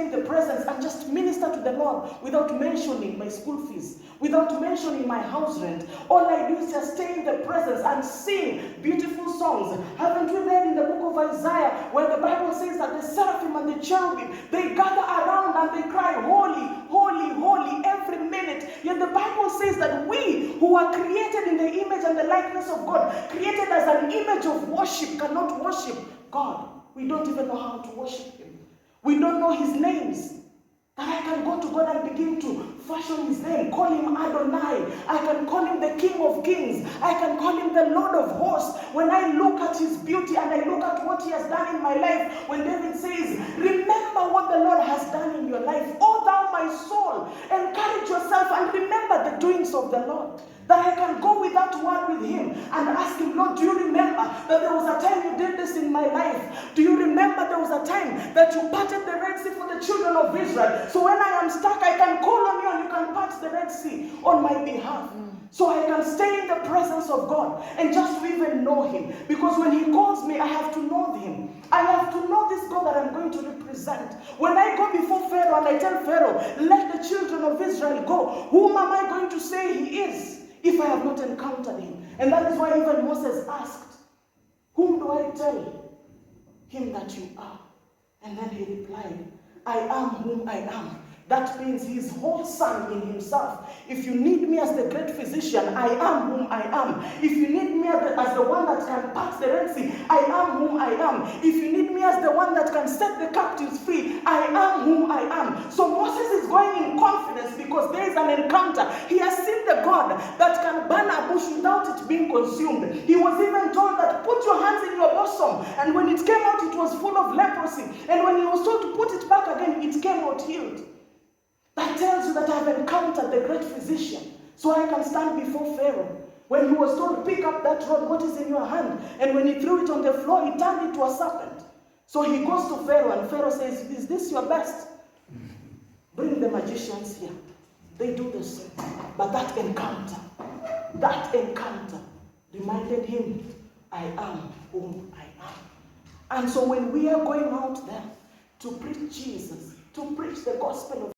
in the presence and just minister to the Lord without mentioning my school fees, without mentioning my house rent. All I do is just stay in the presence and sing beautiful songs. Haven't we read in the book of Isaiah where the Bible says that the seraphim and the cherubim, they gather around and they cry, holy, holy, holy, every minute. Yet the Bible says that we who are created in the image and the likeness of God, created as an image of worship, cannot worship God. We don't even know how to worship him. We don't know his names. That I can go to God and begin to fashion his name, call him Adonai. I can call him the King of Kings. I can call him the Lord of Hosts. When I look at his beauty and I look at what he has done in my life, when David says, remember what the Lord has done in your life, oh thou my soul, encourage yourself and remember the doings of the Lord. That I can go with that word with him and ask him, Lord, do you remember that there was a time you did this in my life? Do you remember there was a time that you parted the Red Sea for the children of Israel? So when I am stuck, I can call on you and you can part the Red Sea on my behalf. So I can stay in the presence of God and just to even know him. Because when he calls me, I have to know him. I have to know this God that I'm going to represent. When I go before Pharaoh and I tell Pharaoh, let the children of Israel go, whom am I going to say he is if I have not encountered him? And that is why even Moses asked, whom do I tell him that you are? And then he replied, I am whom I am. That means his whole son in himself. If you need me as the great physician, I am whom I am. If you need me as the one that can part the Red Sea, I am whom I am. If you need me as the one that can set the captives free, I am whom I am. So Moses is going in confidence because there is an encounter. He has seen the God that can burn a bush without it being consumed. He was even told that put your hands in your bosom. And when it came out, it was full of leprosy. And when he was told to put it back again, it came out healed. That tells you that I have encountered the great physician. So I can stand before Pharaoh. When he was told, pick up that rod, what is in your hand? And when he threw it on the floor, he turned into a serpent. So he goes to Pharaoh and Pharaoh says, is this your best? Bring the magicians here. They do the same. But that encounter reminded him, I am whom I am. And so when we are going out there to preach Jesus, to preach the gospel of